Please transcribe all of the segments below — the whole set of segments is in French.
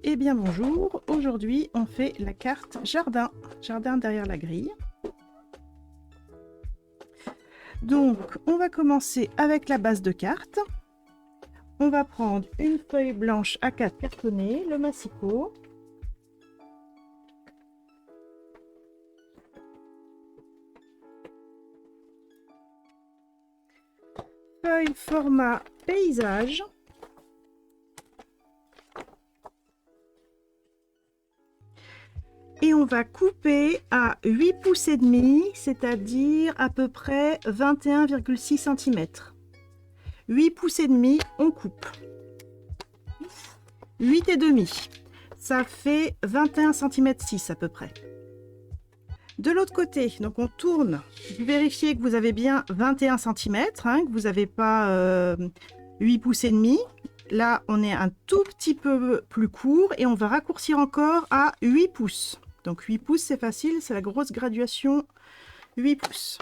Eh bien bonjour, aujourd'hui on fait la carte jardin, jardin derrière la grille. Donc on va commencer avec la base de carte. On va prendre une feuille blanche A4 cartonnée, le massicot. Feuille format paysage. Et on va couper à 8 pouces et demi, c'est-à-dire à peu près 21,6 cm. 8 pouces et demi, on coupe. 8 et demi, ça fait 21 cm 6 à peu près. De l'autre côté, donc on tourne, vous vérifiez que vous avez bien 21 cm, que vous n'avez pas 8 pouces et demi. Là, on est un tout petit peu plus court et on va raccourcir encore à 8 pouces. Donc 8 pouces, c'est facile, c'est la grosse graduation 8 pouces.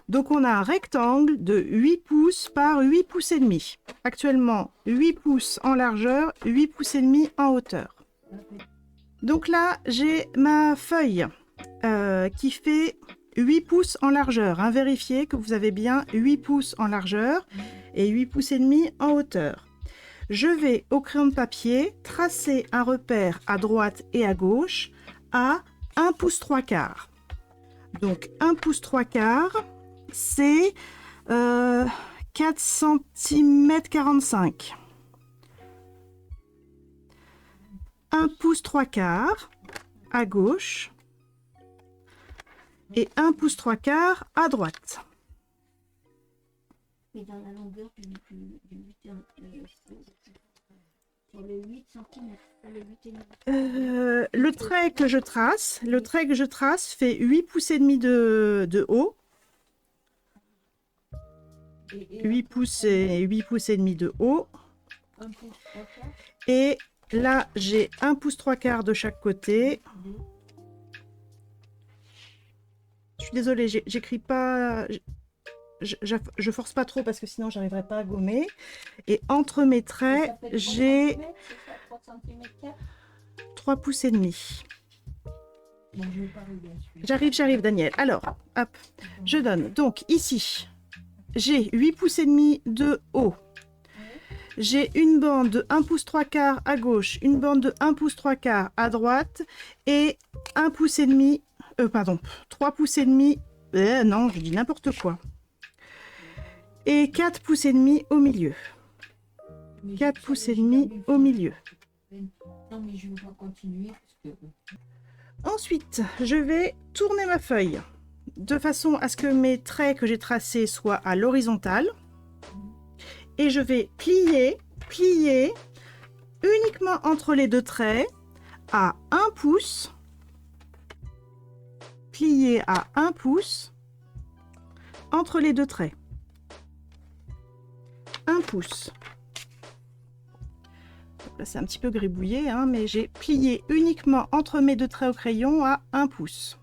Donc on a un rectangle de 8 pouces par 8 pouces et demi. Actuellement, 8 pouces en largeur, 8 pouces et demi en hauteur. Donc là, j'ai ma feuille qui fait 8 pouces en largeur. Vérifiez que vous avez bien 8 pouces en largeur et 8 pouces et demi en hauteur. Je vais au crayon de papier tracer un repère à droite et à gauche à 1 pouce 3/4. Donc 1 pouce 3/4, c'est 4 cm 45. 1 pouce 3/4 à gauche et 1 pouce 3/4 à droite. Et dans la longueur du 8 sur les 8 cm, le trait que je trace fait 8 pouces et demi de haut. 8 pouces et demi de haut. Et là, j'ai 1 pouce 3/4 de chaque côté. Je suis désolée, j'écris pas... Je force pas trop parce que sinon j'arriverai pas à gommer. Et entre mes traits, j'ai 3 pouces et demi. J'arrive Daniel. Alors, hop, je donne. Donc ici, j'ai 8 pouces et demi de haut. J'ai une bande de 1 pouce 3/4 à gauche, une bande de 1 pouce 3/4 à droite et 1 pouce et demi, 3 pouces et demi, non, je dis n'importe quoi. Et 4 pouces et demi au milieu. 4 pouces et demi au milieu. Non, mais je vais pas continuer parce que... Ensuite, je vais tourner ma feuille de façon à ce que mes traits que j'ai tracés soient à l'horizontale. Et je vais plier uniquement entre les deux traits à 1 pouce. Plier à 1 pouce entre les deux traits. 1 pouce. Là, c'est un petit peu gribouillé, mais j'ai plié uniquement entre mes deux traits au crayon à 1 pouce.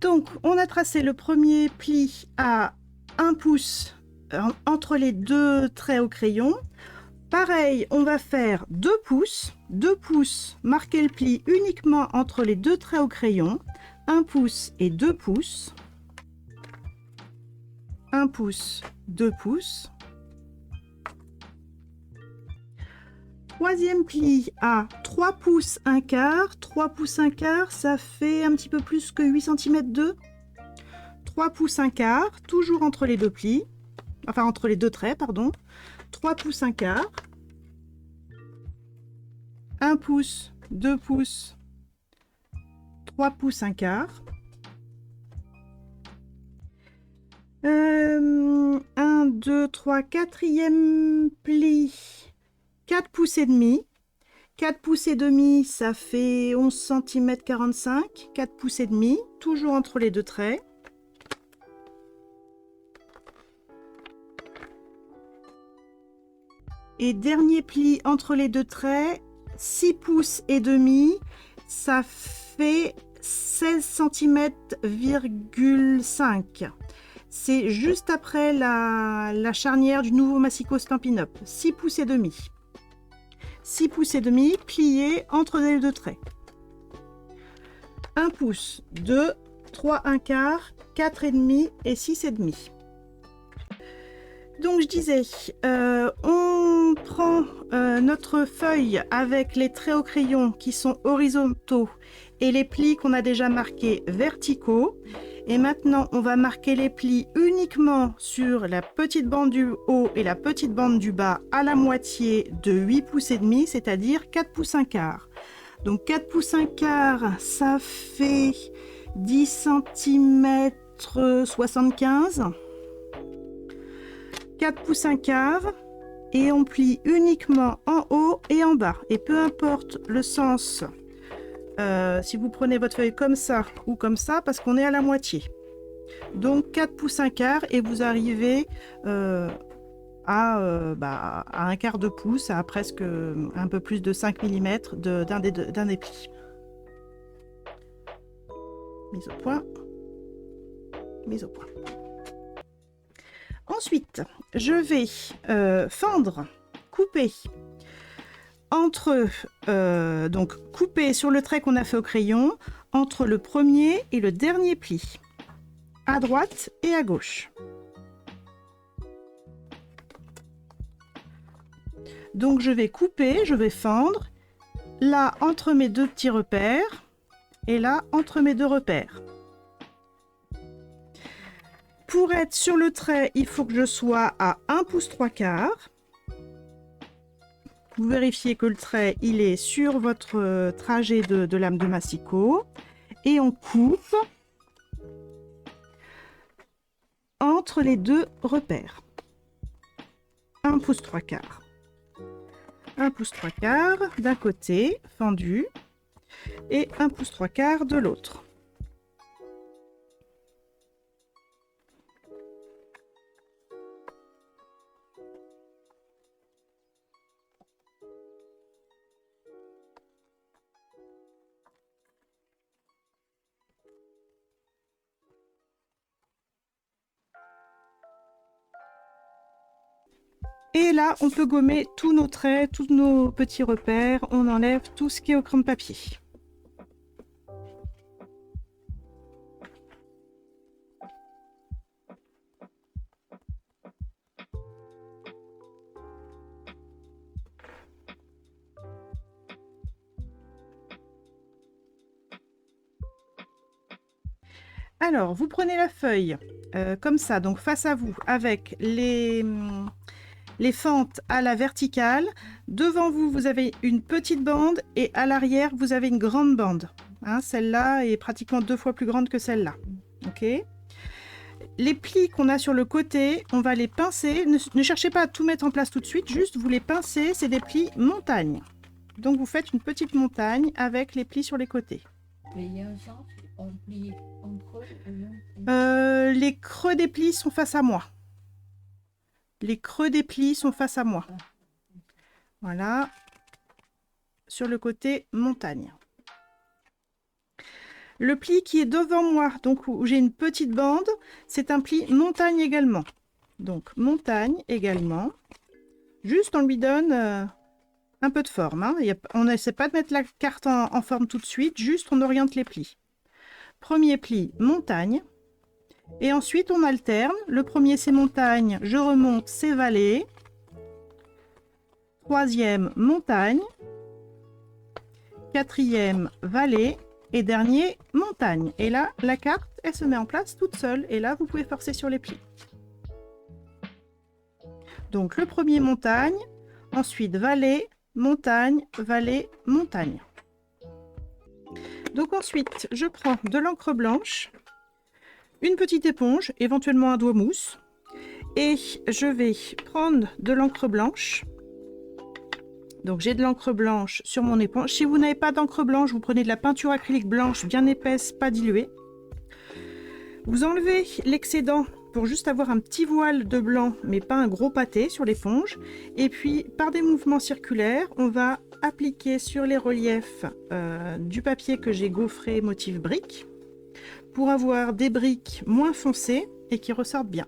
Donc, on a tracé le premier pli à 1 pouce entre les deux traits au crayon. Pareil, on va faire 2 pouces. 2 pouces, marquer le pli uniquement entre les deux traits au crayon. 1 pouce et 2 pouces. 1 pouce, 2 pouces. Troisième pli à 3 pouces 1/4. 3 pouces 1/4, ça fait un petit peu plus que 8 cm 2. 3 pouces 1/4, toujours entre les deux plis. Enfin, entre les deux traits, pardon. 3 pouces 1/4. 1 pouce, 2 pouces. 3 pouces 1/4. 1, 2, 3, quatrième pli. 4 pouces et demi. 4 pouces et demi, ça fait 11 cm 45. 4 pouces et demi, toujours entre les deux traits. Et dernier pli entre les deux traits, 6 pouces et demi, ça fait 16 cm 5. C'est juste après la charnière du nouveau massicot Stampin' Up. 6 pouces et demi. 6 pouces et demi pliés entre les deux traits. 1 pouce, 2, 3 1/4, 4 et demi et 6 et demi. Donc je disais, on prend notre feuille avec les traits au crayon qui sont horizontaux et les plis qu'on a déjà marqués verticaux. Et maintenant, on va marquer les plis uniquement sur la petite bande du haut et la petite bande du bas à la moitié de 8 pouces et demi, c'est-à-dire 4 pouces 1/4. Donc 4 pouces 1/4, ça fait 10 cm 75. 4 pouces 1/4 et on plie uniquement en haut et en bas. Et peu importe le sens, si vous prenez votre feuille comme ça ou comme ça, parce qu'on est à la moitié. Donc 4 pouces 1/4 et vous arrivez à 1/4 de pouce, à presque un peu plus de 5 mm d'un des plis. Mise au point. Mise au point. Ensuite, je vais fendre, couper entre, donc couper sur le trait qu'on a fait au crayon entre le premier et le dernier pli, à droite et à gauche. Donc je vais couper, je vais fendre là entre mes deux petits repères et là entre mes deux repères. Pour être sur le trait, il faut que je sois à 1 pouce 3/4. Vous vérifiez que le trait il est sur votre trajet de lame de massicot et on coupe entre les deux repères. 1 pouce 3/4. 1 pouce 3/4 d'un côté, fendu, et 1 pouce 3/4 de l'autre. Et là, on peut gommer tous nos traits, tous nos petits repères. On enlève tout ce qui est au crayon de papier. Alors, vous prenez la feuille comme ça, donc face à vous, avec les fentes à la verticale. Devant vous, vous avez une petite bande et à l'arrière, vous avez une grande bande. Hein, celle-là est pratiquement 2 fois plus grande que celle-là. Ok. Les plis qu'on a sur le côté, on va les pincer. Ne cherchez pas à tout mettre en place tout de suite, juste vous les pincez. C'est des plis montagne. Donc vous faites une petite montagne avec les plis sur les côtés. Mais il y a un sens, on plie en creux ou non? Les creux des plis sont face à moi. Les creux des plis sont face à moi. Voilà. Sur le côté montagne. Le pli qui est devant moi, donc où j'ai une petite bande, c'est un pli montagne également. Donc montagne également. Juste on lui donne un peu de forme. Hein. On n'essaie pas de mettre la carte en forme tout de suite, juste on oriente les plis. Premier pli, montagne. Et ensuite, on alterne. Le premier, c'est montagne. Je remonte, c'est vallée. Troisième, montagne. Quatrième, vallée. Et dernier, montagne. Et là, la carte, elle se met en place toute seule. Et là, vous pouvez forcer sur les plis. Donc, le premier, montagne. Ensuite, vallée, montagne, vallée, montagne. Donc ensuite, je prends de l'encre blanche, une petite éponge, éventuellement un doigt mousse, et je vais prendre de l'encre blanche. Donc j'ai de l'encre blanche sur mon éponge. Si vous n'avez pas d'encre blanche, vous prenez de la peinture acrylique blanche bien épaisse, pas diluée. Vous enlevez l'excédent pour juste avoir un petit voile de blanc, mais pas un gros pâté sur l'éponge. Et puis, par des mouvements circulaires, on va appliquer sur les reliefs du papier que j'ai gaufré motif brique pour avoir des briques moins foncées et qui ressortent bien.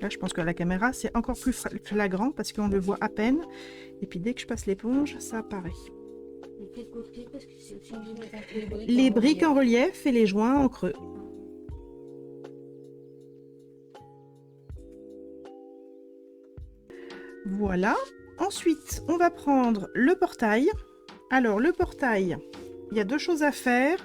Là, je pense que la caméra, c'est encore plus flagrant parce qu'on le voit à peine. Et puis, dès que je passe l'éponge, ça apparaît. Les briques en relief et les joints en creux. Voilà. Ensuite, on va prendre le portail. Alors, le portail, il y a deux choses à faire.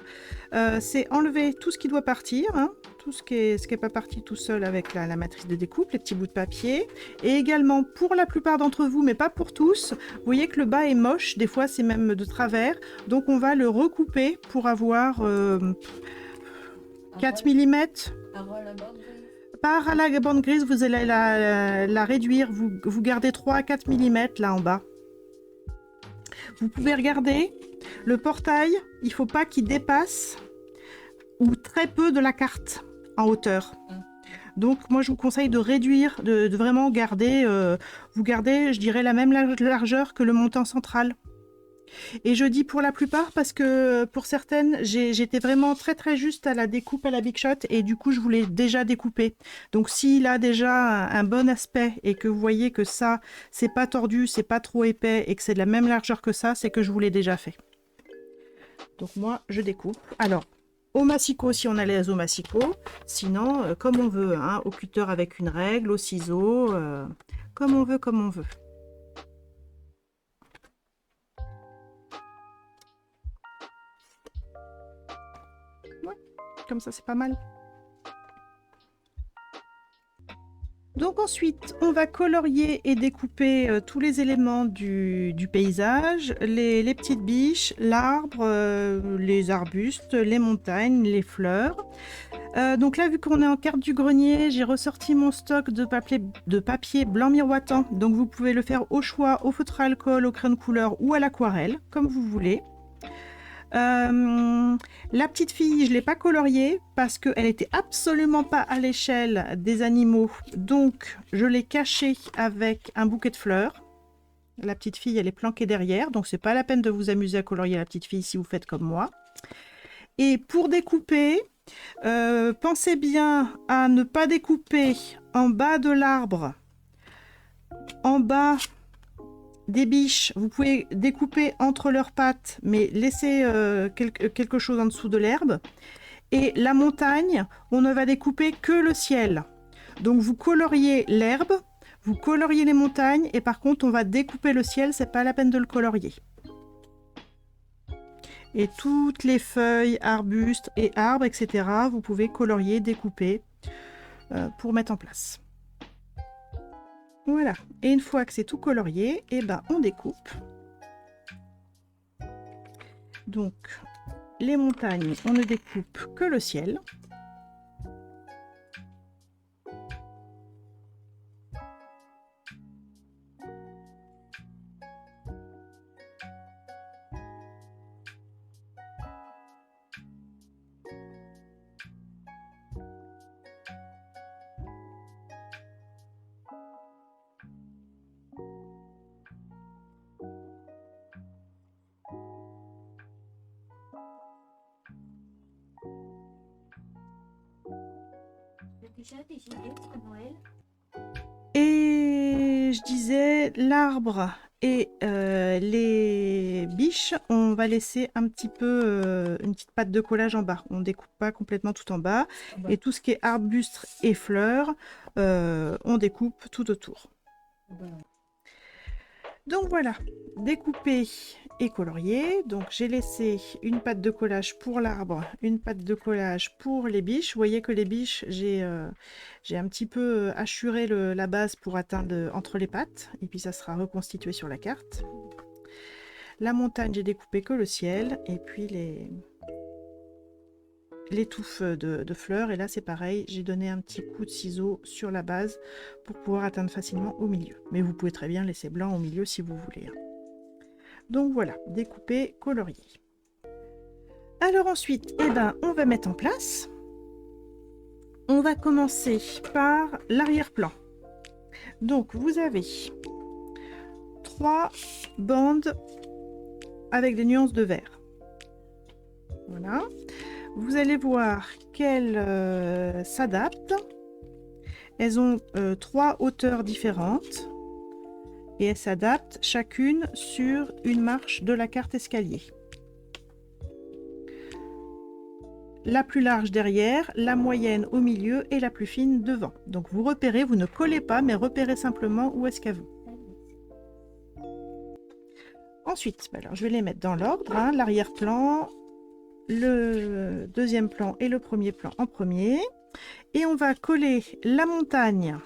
C'est enlever tout ce qui doit partir, hein, tout ce qui est pas parti tout seul avec la matrice de découpe, les petits bouts de papier. Et également, pour la plupart d'entre vous, mais pas pour tous, vous voyez que le bas est moche, des fois c'est même de travers. Donc on va le recouper pour avoir 4 mm. Par à la bande grise, vous allez la réduire, vous gardez 3 à 4 mm là en bas. Vous pouvez regarder, le portail, il ne faut pas qu'il dépasse ou très peu de la carte en hauteur. Donc moi je vous conseille de réduire, de vraiment garder, vous gardez je dirais la même largeur que le montant central. Et je dis pour la plupart parce que pour certaines, j'étais vraiment très juste à la découpe à la Big Shot et du coup je voulais déjà découper. Donc s'il a déjà un bon aspect et que vous voyez que ça, c'est pas tordu, c'est pas trop épais et que c'est de la même largeur que ça, c'est que je vous l'ai déjà fait. Donc moi, je découpe. Alors, au massicot si on a les au massicot, sinon comme on veut, hein, au cutter avec une règle, au ciseau, comme on veut, comme on veut. Comme ça c'est pas mal. Donc ensuite on va colorier et découper tous les éléments du paysage, les petites biches, l'arbre, les arbustes, les montagnes, les fleurs. Donc là vu qu'on est en carte du grenier, j'ai ressorti mon stock de papier blanc miroitant. Donc vous pouvez le faire au choix, au feutre à alcool, au crayon de couleur ou à l'aquarelle, comme vous voulez. La petite fille, je ne l'ai pas coloriée parce qu'elle n'était absolument pas à l'échelle des animaux. Donc, je l'ai cachée avec un bouquet de fleurs. La petite fille, elle est planquée derrière. Donc, c'est pas la peine de vous amuser à colorier la petite fille si vous faites comme moi. Et pour découper, pensez bien à ne pas découper en bas de l'arbre, en bas des biches, vous pouvez découper entre leurs pattes, mais laisser quelque chose en dessous de l'herbe. Et la montagne, on ne va découper que le ciel. Donc vous coloriez l'herbe, vous coloriez les montagnes, et par contre on va découper le ciel, c'est pas la peine de le colorier. Et toutes les feuilles, arbustes et arbres, etc., vous pouvez colorier, découper pour mettre en place. Voilà, et une fois que c'est tout colorié, et ben on découpe. Donc les montagnes, on ne découpe que le ciel. Et je disais, l'arbre et les biches, on va laisser un petit peu une petite patte de collage en bas. On ne découpe pas complètement tout en bas. Et tout ce qui est arbustes et fleurs, on découpe tout autour. Donc voilà, découpé et colorié. Donc j'ai laissé une patte de collage pour l'arbre, une patte de collage pour les biches. Vous voyez que les biches, j'ai un petit peu hachuré la base pour atteindre entre les pattes. Et puis ça sera reconstitué sur la carte. La montagne, j'ai découpé que le ciel. Et puis les touffes de fleurs. Et là c'est pareil, j'ai donné un petit coup de ciseau sur la base pour pouvoir atteindre facilement au milieu. Mais vous pouvez très bien laisser blanc au milieu si vous voulez. Donc voilà, découpé, colorié. Alors ensuite, eh ben, on va mettre en place. On va commencer par l'arrière-plan. Donc vous avez 3 bandes avec des nuances de vert. Voilà. Vous allez voir qu'elles s'adaptent. Elles ont 3 hauteurs différentes et elles s'adaptent chacune sur une marche de la carte escalier. La plus large derrière, la moyenne au milieu et la plus fine devant. Donc vous repérez, vous ne collez pas, mais repérez simplement où est-ce qu'elles vont. Ensuite, alors, je vais les mettre dans l'ordre, hein, l'arrière-plan, le deuxième plan et le premier plan en premier. Et on va coller la montagne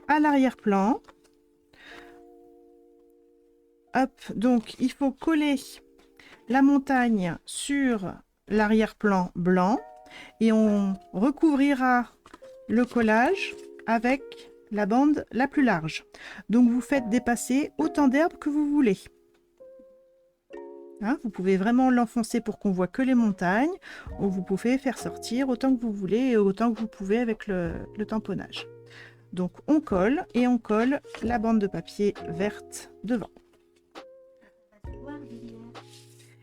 à l'arrière-plan. Hop, donc il faut coller la montagne sur l'arrière-plan blanc et on recouvrira le collage avec la bande la plus large. Donc vous faites dépasser autant d'herbes que vous voulez. Hein, vous pouvez vraiment l'enfoncer pour qu'on voit que les montagnes, ou vous pouvez faire sortir autant que vous voulez et autant que vous pouvez avec le tamponnage. Donc on colle et on colle la bande de papier verte devant.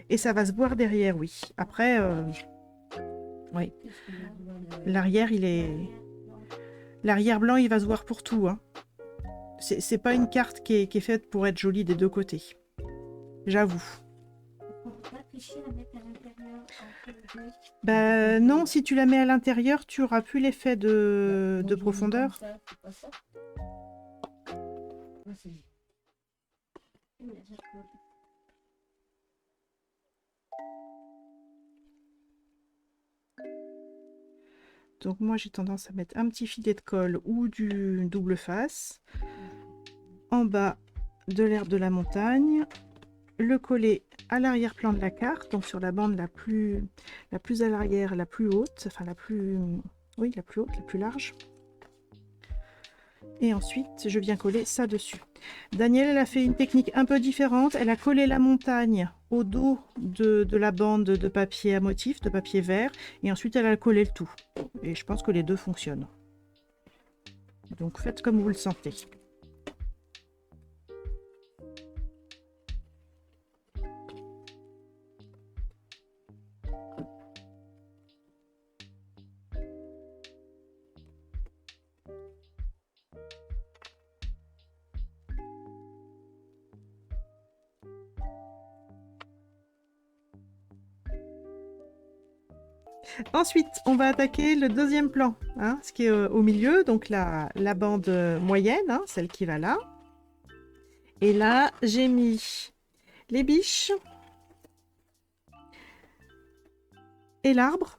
Et ça va se voir derrière, oui. Après, oui. L'arrière, l'arrière blanc, il va se voir pour tout. Hein. C'est pas une carte qui est faite pour être jolie des deux côtés. J'avoue. Ben non, si tu la mets à l'intérieur, tu auras plus l'effet de profondeur. Donc moi j'ai tendance à mettre un petit filet de colle ou du double face en bas de l'herbe de la montagne, le coller à l'arrière-plan de la carte, donc sur la bande la plus à l'arrière, la plus haute, enfin la plus haute, la plus large. Et ensuite, je viens coller ça dessus. Danielle, elle a fait une technique un peu différente. Elle a collé la montagne au dos de la bande de papier à motif, de papier vert, et ensuite elle a collé le tout. Et je pense que les deux fonctionnent. Donc faites comme vous le sentez. Ensuite, on va attaquer le deuxième plan, hein, ce qui est au milieu, donc la bande moyenne, hein, celle qui va là. Et là, j'ai mis les biches et l'arbre.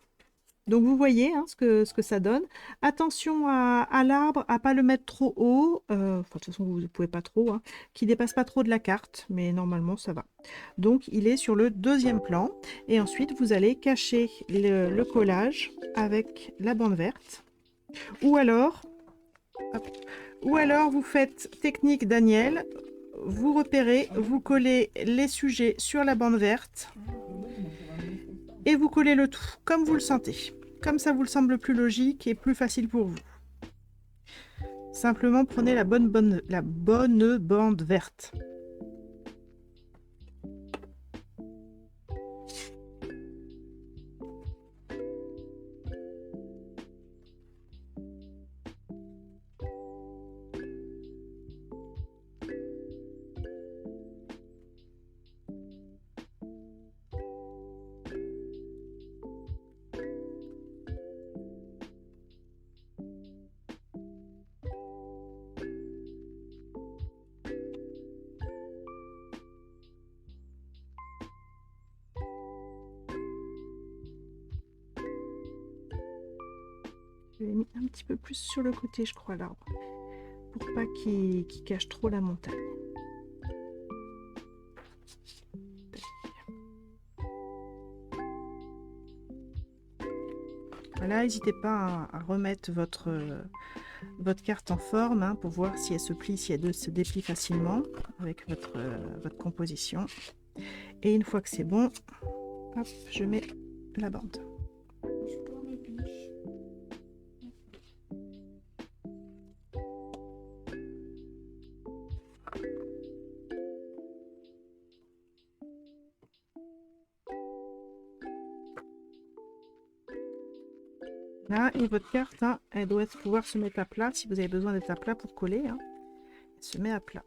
Donc vous voyez hein, ce que ça donne. Attention à l'arbre, à pas le mettre trop haut. De toute façon, vous ne pouvez pas trop, hein, qui dépasse pas trop de la carte, mais normalement ça va. Donc il est sur le deuxième plan. Et ensuite, vous allez cacher le collage avec la bande verte. Ou alors vous faites technique Daniel. Vous repérez, vous collez les sujets sur la bande verte. Et vous collez le tout, comme vous le sentez. Comme ça vous le semble plus logique et plus facile pour vous. Simplement prenez la bonne bande verte. Je l'ai mis un petit peu plus sur le côté, je crois, l'arbre, pour pas qu'il cache trop la montagne. Voilà, n'hésitez pas à remettre votre carte en forme hein, pour voir si elle se plie, si elle se déplie facilement avec votre composition. Et une fois que c'est bon, hop, je mets la bande. Là, et votre carte, hein, elle doit pouvoir se mettre à plat. Si vous avez besoin d'être à plat pour coller, hein, elle se met à plat.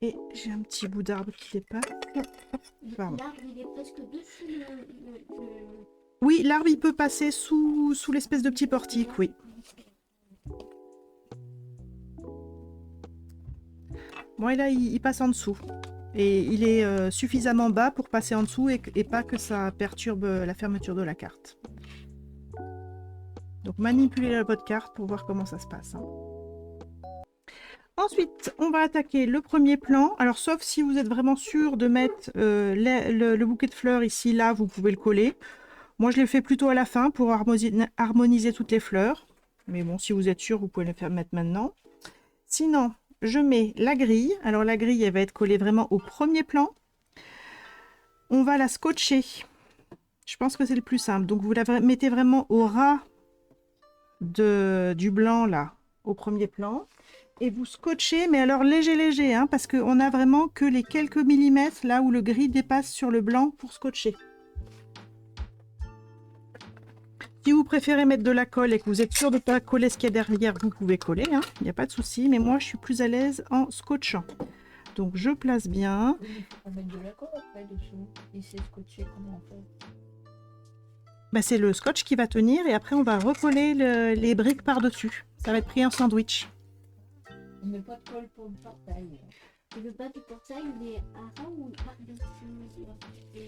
Et j'ai un petit bout d'arbre qui dépasse. Pardon. L'arbre, il est presque dessus Oui, l'arbre, il peut passer sous l'espèce de petit portique, oui. Bon, et là, il passe en dessous. Et il est suffisamment bas pour passer en dessous et pas que ça perturbe la fermeture de la carte. Donc, manipulez votre carte pour voir comment ça se passe. Hein. Ensuite, on va attaquer le premier plan. Alors, sauf si vous êtes vraiment sûr de mettre le bouquet de fleurs ici, là, vous pouvez le coller. Moi, je l'ai fait plutôt à la fin pour harmoniser toutes les fleurs. Mais bon, si vous êtes sûr, vous pouvez le faire mettre maintenant. Sinon, je mets la grille. Alors, la grille, elle va être collée vraiment au premier plan. On va la scotcher. Je pense que c'est le plus simple. Donc, vous la mettez vraiment au ras du blanc, là, au premier plan. Et vous scotchez, mais alors léger, hein, parce qu'on n'a vraiment que les quelques millimètres là où le gris dépasse sur le blanc pour scotcher. Si vous préférez mettre de la colle et que vous êtes sûr de ne pas coller ce qu'il y a derrière, vous pouvez coller, hein, il n'y a pas de souci, mais moi je suis plus à l'aise en scotchant. Donc je place bien. Oui, il faut mettre de la colle après dessous. Et c'est scotché comment on fait? Bah, c'est le scotch qui va tenir et après on va recoller les briques par-dessus. Ça va être pris en sandwich. On met pas de colle pour le portail. Et le bas du portail, il est à ras ou par-dessus?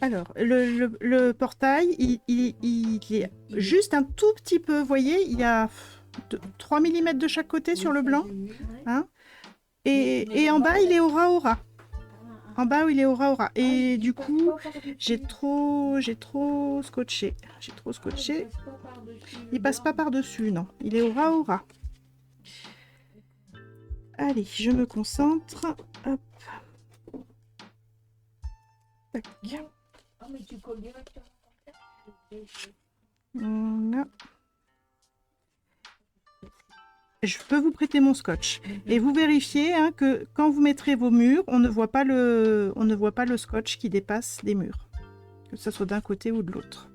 Alors, le portail, il est juste un tout petit peu, vous voyez, il y a 3 mm de chaque côté sur le blanc. Hein, et en bas, il est au ras. En bas, il est au ras. Et du coup, j'ai trop scotché. Il passe pas par-dessus, non. Il est au ras. Allez, je me concentre. Hop. Tac. Ah, mais tu colles directement. Voilà. Je peux vous prêter mon scotch. Et vous vérifiez hein, que quand vous mettrez vos murs, on ne voit pas le scotch qui dépasse des murs. Que ce soit d'un côté ou de l'autre.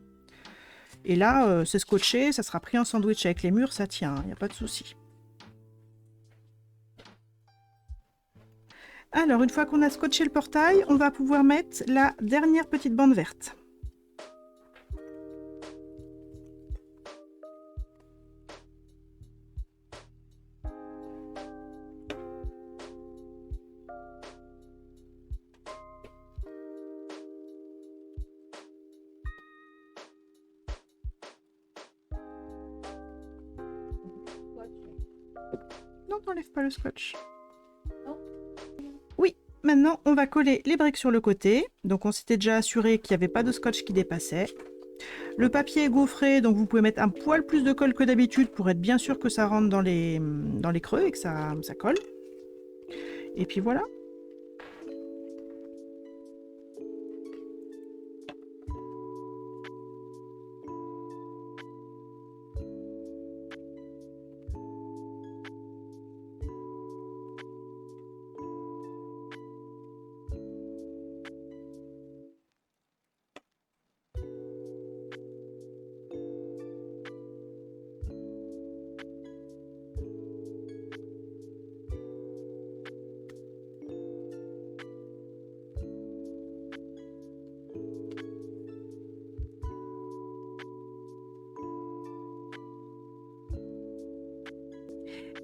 Et là, c'est scotché, ça sera pris en sandwich avec les murs, ça tient, il n'y a pas de souci. Alors, une fois qu'on a scotché le portail, on va pouvoir mettre la dernière petite bande verte. Non, t'enlèves pas le scotch. Oui, maintenant on va coller les briques sur le côté. Donc on s'était déjà assuré qu'il n'y avait pas de scotch qui dépassait. Le papier est gaufré, donc vous pouvez mettre un poil plus de colle que d'habitude pour être bien sûr que ça rentre dans les creux et que ça colle. Et puis voilà.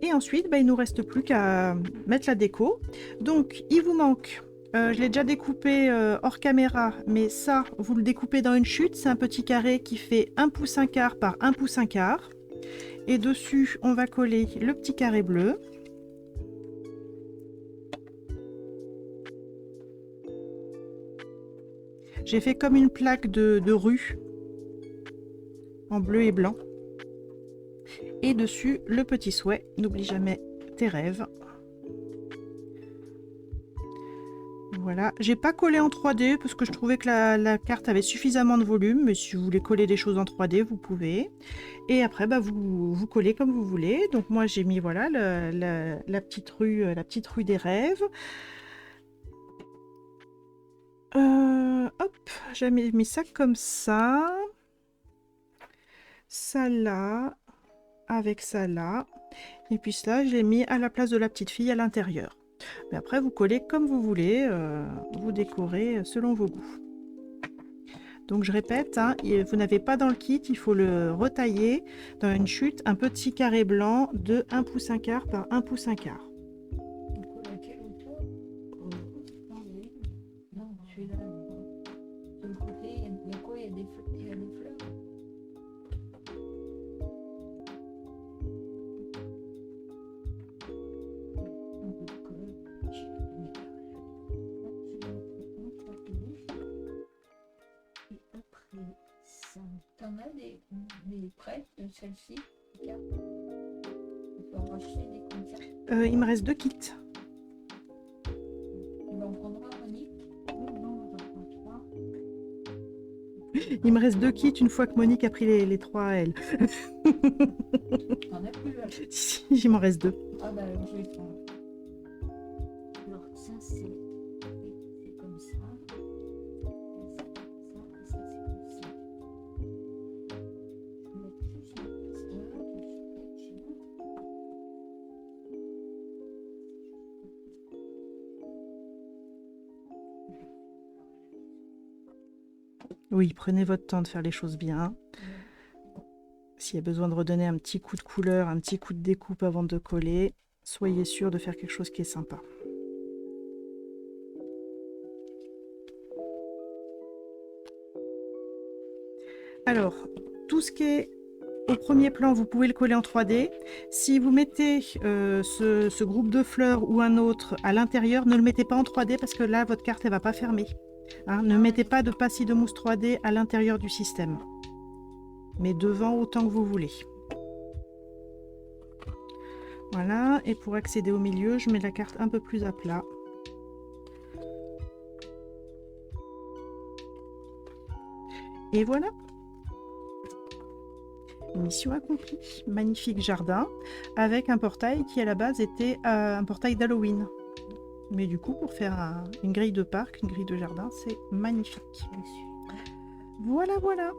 Et ensuite, il ne nous reste plus qu'à mettre la déco. Donc, il vous manque, je l'ai déjà découpé hors caméra, mais ça, vous le découpez dans une chute. C'est un petit carré qui fait 1,25 pouce par 1,25 pouce. Et dessus, on va coller le petit carré bleu. J'ai fait comme une plaque de rue en bleu et blanc. Et dessus, le petit souhait. N'oublie jamais tes rêves. Voilà. Voilà, j'ai pas collé en 3D parce que je trouvais que la carte avait suffisamment de volume, mais si vous voulez coller des choses en 3D, vous pouvez. Et après, bah, vous collez comme vous voulez. Donc moi, j'ai mis voilà la petite rue des rêves. Hop, j'ai mis ça comme ça. Ça là, avec ça là. Et puis cela, je l'ai mis à la place de la petite fille à l'intérieur. Mais après, vous collez comme vous voulez, vous décorez selon vos goûts. Donc je répète, hein, vous n'avez pas dans le kit, il faut le retailler dans une chute, un petit carré blanc de 1 pouce 1 quart par 1 pouce 1 quart. On colle à quelle hauteur? Non, celui-là. De le côté, il y a quoi? Il y a des fleurs. Il y a des fleurs. T'en as des prêtes de celle-ci? On peut en racheter des comme ça. Il me reste 2 kits. Tu vas en prendre un, Monique? Non, on va prendre 3. Il me reste 2 kits une fois que Monique a pris les 3 à elle. T'en as plus là? Si, il m'en reste 2. Ah bah je vais prendre. Alors, ça, c'est comme ça. Et ça, c'est comme ça. Je vais mettre juste un petit peu. Oui, prenez votre temps de faire les choses bien. S'il y a besoin de redonner un petit coup de couleur, un petit coup de découpe avant de coller, soyez sûr de faire quelque chose qui est sympa. Alors, tout ce qui est au premier plan, vous pouvez le coller en 3D. Si vous mettez ce groupe de fleurs ou un autre à l'intérieur, ne le mettez pas en 3D parce que là, votre carte, elle va pas fermer. Hein, ne mettez pas de pastilles de mousse 3D à l'intérieur du système. Mais devant autant que vous voulez. Voilà, et pour accéder au milieu, je mets la carte un peu plus à plat. Et voilà. Mission accomplie. Magnifique jardin avec un portail qui à la base était un portail d'Halloween. Mais du coup, pour faire une grille de parc, une grille de jardin, c'est magnifique. Voilà, voilà.